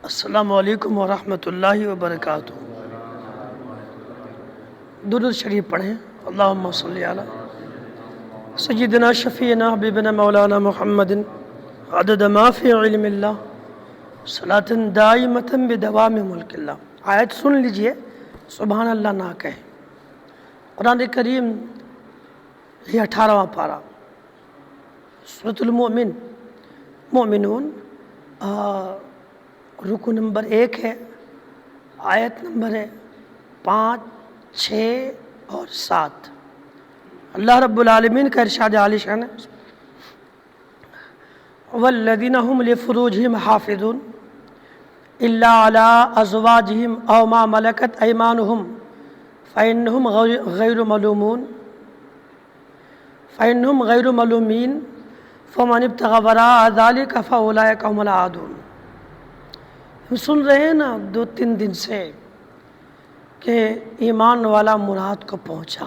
السلام علیکم ورحمۃ اللہ وبرکاتہ۔ درود شریف پڑھیں۔ اللہم صلی علی سیدنا شفیعنا حبیبنا مولانا محمد عدد ما فی علم اللہ صلاۃ دائمۃ بدوام ملک اللہ۔ آیت سن لیجئے، سبحان اللہ نہ کہیں۔ قرآن کریم یہ 18واں پارہ سورۃ المؤمن مومنون، رکو نمبر 1 ہے، آیت نمبر ہے 5، 6 اور 7۔ اللہ رب العالمین کا ارشاد عالی شان ہے، والذین هم لفروجہم حافظون الا علی ازواجہم او ما ملکت ایمانہم فإنہم غیر ملومین فمن ابتغى وراء ذلك فأولئک هم العادون۔ ہم سن رہے ہیں نا 2-3 دن سے کہ ایمان والا مراد کو پہنچا،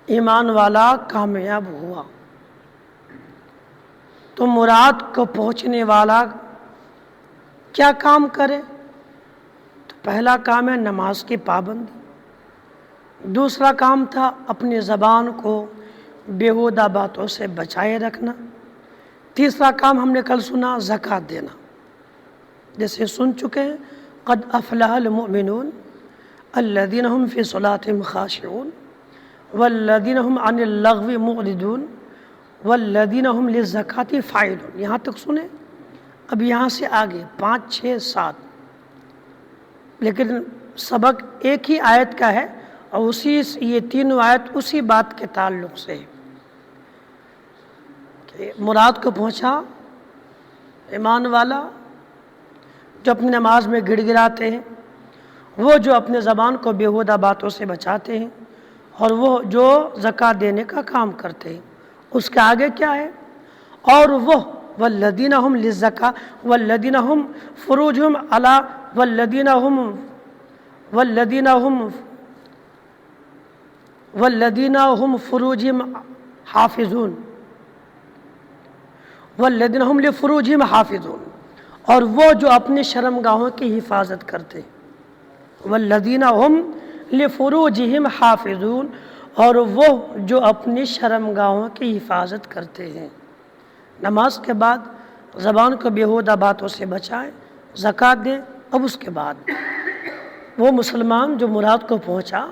ایمان والا کامیاب ہوا۔ تو مراد کو پہنچنے والا کیا کام کرے؟ تو پہلا کام ہے نماز کی پابندی، دوسرا کام تھا اپنی زبان کو بیہودہ باتوں سے بچائے رکھنا، تیسرا کام ہم نے کل سنا زکوٰۃ دینا، جیسے سن چکے ہیں قد افلح المؤمنون الذین هم فی صلاتهم خاشعون والذین هم عن اللغو معرضون والذین هم للزکاة فاعلون۔ یہاں تک سنے، اب یہاں سے آگے 5، 6، 7، لیکن سبق ایک ہی آیت کا ہے اور یہ تینوں آیت اسی بات کے تعلق سے ہے کہ مراد کو پہنچا ایمان والا جو اپنی نماز میں گڑ گڑاتے ہیں، وہ جو اپنے زبان کو بیہودہ باتوں سے بچاتے ہیں، اور وہ جو زکوٰۃ دینے کا کام کرتے ہیں۔ اس کے آگے کیا ہے؟ اور وہ والذین هم للزکاة والذین هم فروجہم علی والذین هم فروجہم حافظون والذین هم لفروجہم حافظون، اور وہ جو اپنے شرمگاہوں کی حفاظت کرتے ہیں، والذین هم لفروجہم حافظون، اور وہ جو اپنی شرمگاہوں کی حفاظت کرتے ہیں۔ نماز کے بعد زبان کو بیہودہ باتوں سے بچائیں، زکوٰۃ دیں، اب اس کے بعد وہ مسلمان جو مراد کو پہنچا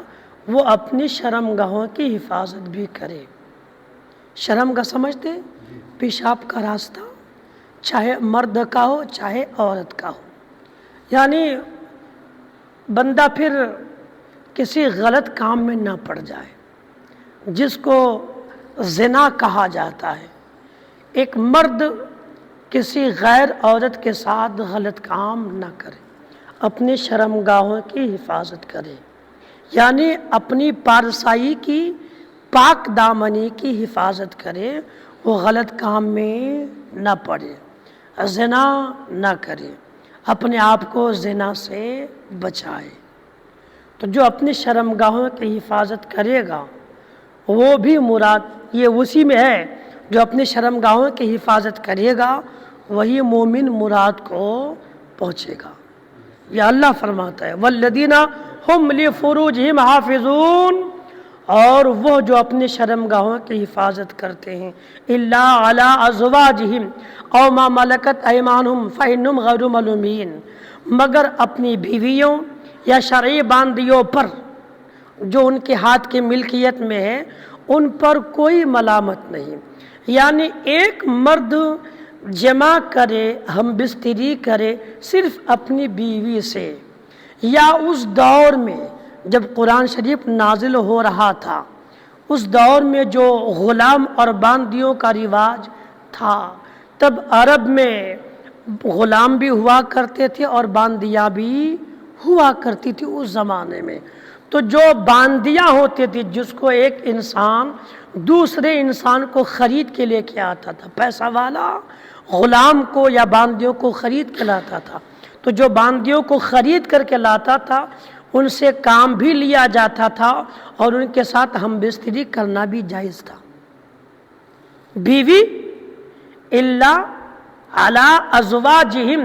وہ اپنی شرمگاہوں کی حفاظت بھی کرے۔ شرمگاہ سمجھتے؟ پیشاب کا راستہ، چاہے مرد کا ہو چاہے عورت کا ہو، یعنی بندہ پھر کسی غلط کام میں نہ پڑ جائے، جس کو زنا کہا جاتا ہے۔ ایک مرد کسی غیر عورت کے ساتھ غلط کام نہ کرے، اپنی شرمگاہوں کی حفاظت کرے، یعنی اپنی پارسائی کی پاک دامنی کی حفاظت کرے، وہ غلط کام میں نہ پڑے، زنا نہ کرے، اپنے آپ کو زنا سے بچائے۔ تو جو اپنی شرمگاہوں کی حفاظت کرے گا وہ بھی مراد، یہ اسی میں ہے، جو اپنی شرمگاہوں کی حفاظت کرے گا وہی مومن مراد کو پہنچے گا۔ یہ اللہ فرماتا ہے والذین هم لفروجہم حافظون، اور وہ جو اپنے شرمگاہوں کی حفاظت کرتے ہیں، الا علی ازواجہم او ما ملکت ایمانہم فإنہم غیر ملومین، مگر اپنی بیویوں یا شرعی باندیوں پر جو ان کے ہاتھ کی ملکیت میں ہے، ان پر کوئی ملامت نہیں۔ یعنی ایک مرد جمع کرے، ہم بستری کرے صرف اپنی بیوی سے، یا اس دور میں جب قرآن شریف نازل ہو رہا تھا، اس دور میں جو غلام اور باندیوں کا رواج تھا، تب عرب میں غلام بھی ہوا کرتے تھے اور باندیاں بھی ہوا کرتی تھی اس زمانے میں۔ تو جو باندیاں ہوتے تھے، جس کو ایک انسان دوسرے انسان کو خرید کے لے کے آتا تھا، پیسہ والا غلام کو یا باندیوں کو خرید کے لاتا تھا، تو جو باندیوں کو خرید کر کے لاتا تھا ان سے کام بھی لیا جاتا تھا اور ان کے ساتھ ہم بستری کرنا بھی جائز تھا۔ بیوی الا علی ازواجہم،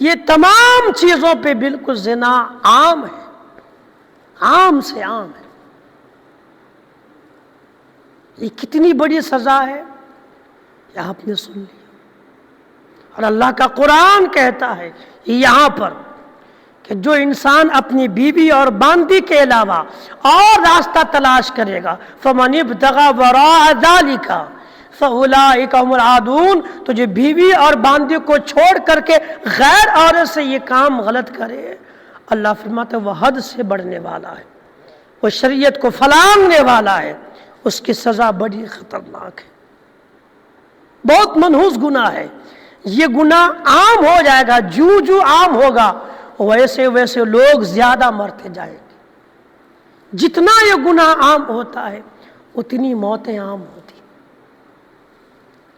یہ تمام چیزوں پہ بالکل زنا عام ہے، عام سے عام ہے۔ یہ کتنی بڑی سزا ہے یہ آپ نے سن لی، اور اللہ کا قرآن کہتا ہے یہاں پر کہ جو انسان اپنی بیوی اور باندی کے علاوہ اور راستہ تلاش کرے گا فَمَنِ ابْتَغَىٰ وَرَاءَ ذَلِكَ فَأُولَٰئِكَ هُمُ الْعَادُونَ، تو جو بیوی اور باندی کو چھوڑ کر کے غیر عورت سے یہ کام غلط کرے، اللہ فرماتا ہے وہ حد سے بڑھنے والا ہے، وہ شریعت کو پھلانگنے والا ہے، اس کی سزا بڑی خطرناک ہے، بہت منحوس گناہ ہے۔ یہ گناہ عام ہو جائے گا، جو عام ہوگا ویسے ویسے لوگ زیادہ مرتے جائیں گے۔ جتنا یہ گناہ عام ہوتا ہے اتنی موتیں عام ہوتی،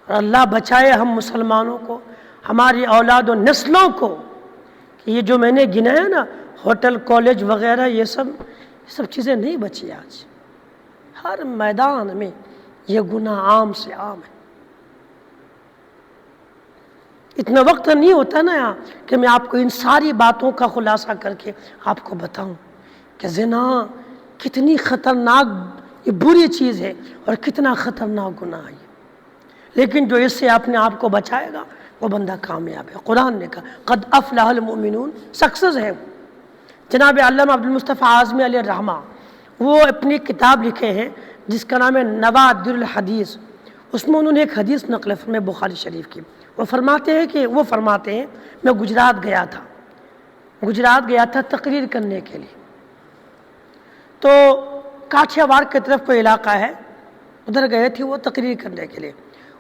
اور اللہ بچائے ہم مسلمانوں کو، ہماری اولاد و نسلوں کو، کہ یہ جو میں نے گنا ہے نا ہوٹل کالج وغیرہ، یہ سب چیزیں نہیں بچی آج۔ ہر میدان میں یہ گناہ عام سے عام ہے۔ اتنا وقت نہیں ہوتا نا یہاں کہ میں آپ کو ان ساری باتوں کا خلاصہ کر کے آپ کو بتاؤں کہ زنا کتنی خطرناک یہ بری چیز ہے اور کتنا خطرناک گناہ ہے، لیکن جو اس سے اپنے آپ کو بچائے گا وہ بندہ کامیاب ہے۔ قرآن نے کہا قد افلح المؤمنون، سکسیس ہے۔ جناب علامہ عبدالمصطفیٰ اعظمی علیہ الرحمہ وہ اپنی کتاب لکھے ہیں جس کا نام ہے نوادر الحدیث، اس میں انہوں نے ایک حدیث نقل فرمائی بخاری شریف کی۔ وہ فرماتے ہیں میں گجرات گیا تھا تقریر کرنے کے لیے، تو کاٹھیا واڑ کی طرف کوئی علاقہ ہے، ادھر گئے تھے وہ تقریر کرنے کے لیے۔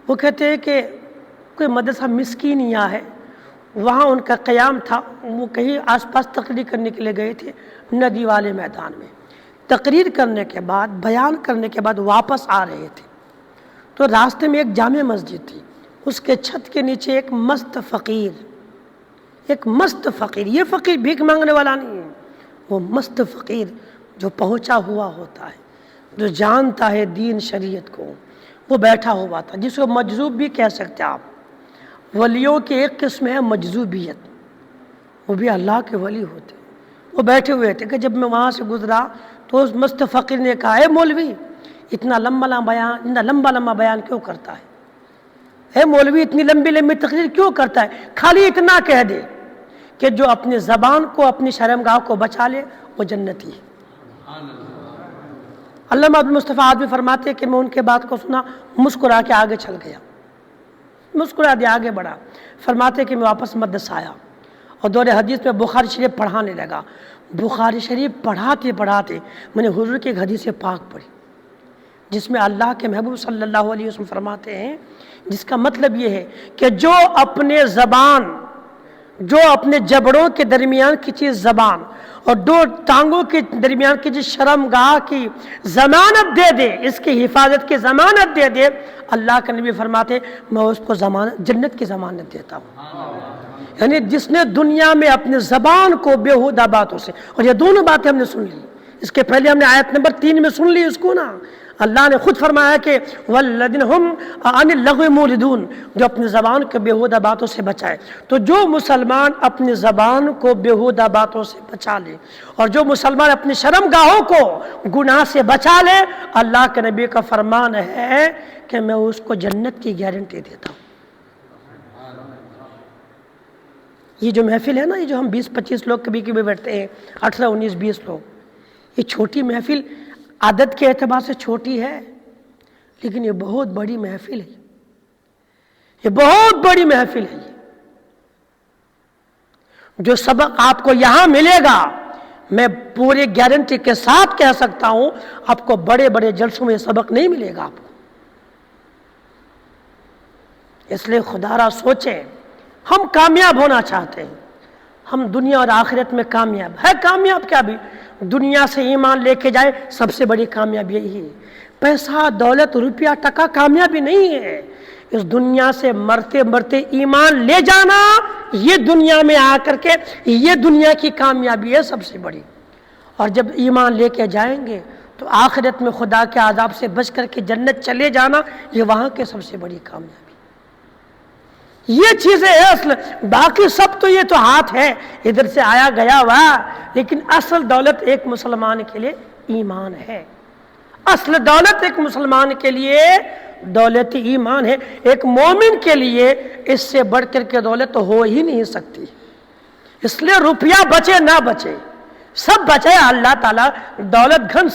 وہ کہتے ہیں کہ کوئی مدرسہ مسکینیہ ہے، وہاں ان کا قیام تھا، وہ کہیں آس پاس تقریر کرنے کے لیے گئے تھے ندی والے میدان میں۔ تقریر کرنے کے بعد، بیان کرنے کے بعد واپس آ رہے تھے، تو راستے میں ایک جامع مسجد تھی، اس کے چھت کے نیچے ایک مست فقیر، یہ فقیر بھیک مانگنے والا نہیں ہے، وہ مست فقیر جو پہنچا ہوا ہوتا ہے، جو جانتا ہے دین شریعت کو، وہ بیٹھا ہوا تھا، جس کو مجذوب بھی کہہ سکتے آپ۔ ولیوں کی ایک قسم ہے مجذوبیت، وہ بھی اللہ کے ولی ہوتے، وہ بیٹھے ہوئے تھے کہ جب میں وہاں سے گزرا تو اس مست فقیر نے کہا اے مولوی اتنا لمبا بیان کیوں کرتا ہے؟ اے مولوی اتنی لمبی تقریر کیوں کرتا ہے؟ خالی اتنا کہہ دے کہ جو اپنی زبان کو، اپنی شرمگاہ کو بچا لے وہ جنتی ہے۔ علامہ عبدالمصطفیٰ اعظمی فرماتے کہ میں ان کے بات کو سنا، مسکرا کے آگے چل گیا، مسکرا دیا آگے بڑھا۔ فرماتے کہ میں واپس مدرسہ آیا اور دور حدیث میں بخاری شریف پڑھانے لگا۔ بخاری شریف پڑھاتے میں نے حضور کی ایک حدیث پاک پڑھی جس میں اللہ کے محبوب صلی اللہ علیہ وسلم فرماتے ہیں، جس کا مطلب یہ ہے کہ جو اپنے جبڑوں کے درمیان کی چیز زبان اور دو ٹانگوں کے درمیان کی جس شرمگاہ کی ضمانت دے دے، اس کی حفاظت کی ضمانت دے دے، اللہ کے نبی فرماتے میں اس کو جنت کی ضمانت دیتا ہوں۔ یعنی جس نے دنیا میں اپنے زبان کو بیہودہ باتوں سے، اور یہ دونوں باتیں ہم نے سن لی، اس کے پہلے ہم نے آیت نمبر 3 میں سن لی اس کو نا، اللہ نے خود فرمایا کہ والذین هم عن اللغو معرضون، جو اپنی زبان کو بیہودہ باتوں سے بچائے۔ تو جو مسلمان اپنی زبان کو بیہودہ باتوں سے بچا لے، اور جو مسلمان اپنی شرمگاہوں کو گناہ سے بچا لے، اللہ کے نبی کا فرمان ہے کہ میں اس کو جنت کی گارنٹی دیتا ہوں۔ یہ جو محفل ہے نا، یہ جو ہم 20-25 لوگ کبھی کبھی بیٹھتے ہیں، 18-19-20 لوگ، یہ چھوٹی محفل عدد کے اعتبار سے چھوٹی ہے، لیکن یہ بہت بڑی محفل ہے، یہ بہت بڑی محفل ہے۔ جو سبق آپ کو یہاں ملے گا، میں پوری گارنٹی کے ساتھ کہہ سکتا ہوں، آپ کو بڑے بڑے جلسوں میں یہ سبق نہیں ملے گا آپ کو۔ اس لیے خدا را سوچیں، ہم کامیاب ہونا چاہتے ہیں، ہم دنیا اور آخرت میں کامیاب ہے۔ کامیاب کیا بھی دنیا سے ایمان لے کے جائے، سب سے بڑی کامیابی یہی ہے۔ پیسہ، دولت، روپیہ، ٹکا کامیابی نہیں ہے، اس دنیا سے مرتے مرتے ایمان لے جانا، یہ دنیا میں آ کر کے یہ دنیا کی کامیابی ہے سب سے بڑی۔ اور جب ایمان لے کے جائیں گے تو آخرت میں خدا کے عذاب سے بچ کر کے جنت چلے جانا، یہ وہاں کے سب سے بڑی کامیابی۔ یہ چیزیں ہے اصل، باقی سب تو یہ تو ہاتھ ہے، ادھر سے آیا گیا ہوا، لیکن اصل دولت ایک مسلمان کے لیے ایمان ہے۔ اصل دولت ایک مسلمان کے لیے دولت ایمان ہے، ایک مومن کے لیے اس سے بڑھ کر کے دولت ہو ہی نہیں سکتی۔ اس لیے روپیہ بچے نہ بچے، سب بچے، اللہ تعالیٰ دولت دھن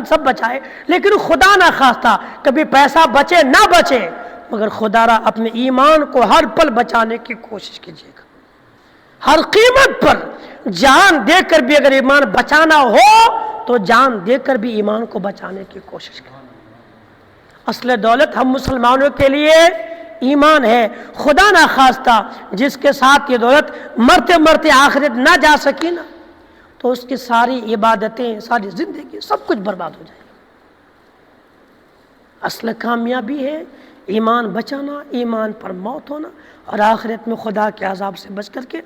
سب بچائے، لیکن خدا نہ خواستہ کبھی پیسہ بچے نہ بچے، مگر خدا را اپنے ایمان کو ہر پل بچانے کی کوشش کیجیے گا۔ ہر قیمت پر جان دے کر بھی اگر ایمان بچانا ہو تو جان دے کر بھی ایمان کو بچانے کی کوشش کریں۔ اصل دولت ہم مسلمانوں کے لیے ایمان ہے۔ خدا نہ خواستہ جس کے ساتھ یہ دولت مرتے مرتے آخرت نہ جا سکی نا، تو اس کی ساری عبادتیں، ساری زندگی سب کچھ برباد ہو جائے گا۔ اصل کامیابی ہے ایمان بچانا، ایمان پر موت ہونا، اور آخرت میں خدا کے عذاب سے بچ کر کے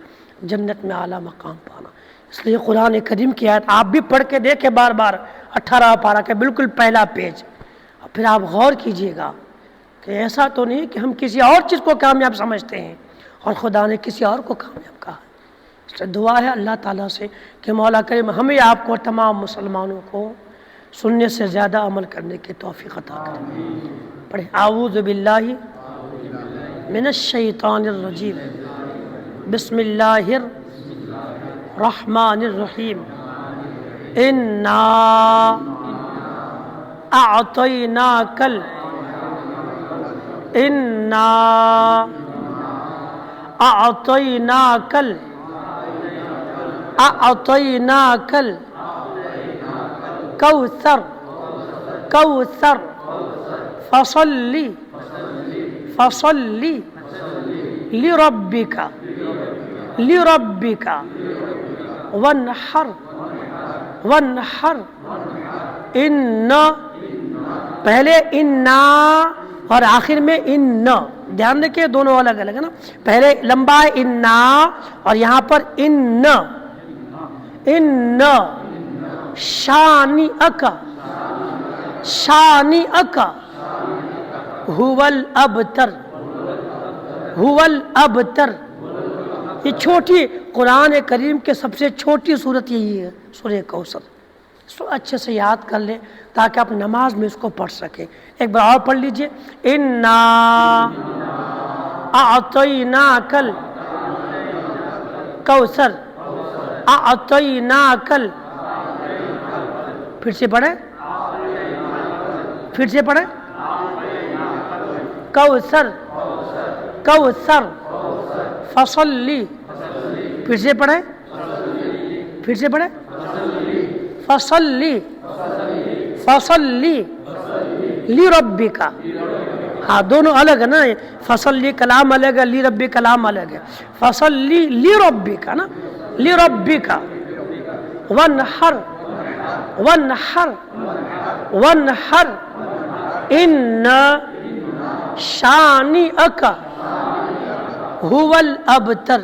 جنت میں اعلیٰ مقام پانا۔ اس لیے قرآن کریم کی آیت آپ بھی پڑھ کے دیکھیں بار بار، 18 پارہ کا بالکل پہلا پیج، اور پھر آپ غور کیجئے گا کہ ایسا تو نہیں کہ ہم کسی اور چیز کو کامیاب سمجھتے ہیں اور خدا نے کسی اور کو کامیاب کہا۔ اس لیے دعا ہے اللہ تعالیٰ سے کہ مولا کریم ہمیں آپ کو تمام مسلمانوں کو سننے سے زیادہ عمل کرنے کی توفیق عطا کرے۔ پڑھیں اعوذ باللہ من الشیطان الرجیم، بسم اللہ الرحمن الرحیم، انا اعطیناک انا اعطیناک اعطیناک کوثر کوثر فصلی فصلی لربک لربک وانحر وانحر۔ ان پہلے انا اور آخر میں ان، دھیان رکھیں دونوں الگ الگ ہے نا، پہلے لمبا ہے انا اور یہاں پر ان ان شانئک شانئک هو الابتر هو الابتر۔ یہ چھوٹی قرآن کریم کے سب سے چھوٹی صورت یہی ہے، سورہ کوثر۔ اس کو اچھے سے یاد کر لیں تاکہ آپ نماز میں اس کو پڑھ سکیں۔ ایک بار اور پڑھ لیجئے، انا اعطیناک الکوثر اعطیناک، پھر سے پڑھیں پھر سے پڑھیں، کوثر کوثر فصلی، پھر سے پڑھیں پھر سے پڑھیں، فصلی فصلی لربک۔ ہاں دونوں الگ ہے نا، فصلی کلام الگ ہے، لربک کلام الگ ہے۔ فصلی لربک نا، لربک وانحر وانحر وانحر ان شانئک هو الابتر۔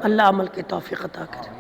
اللہ عمل کی توفیق عطا کرے۔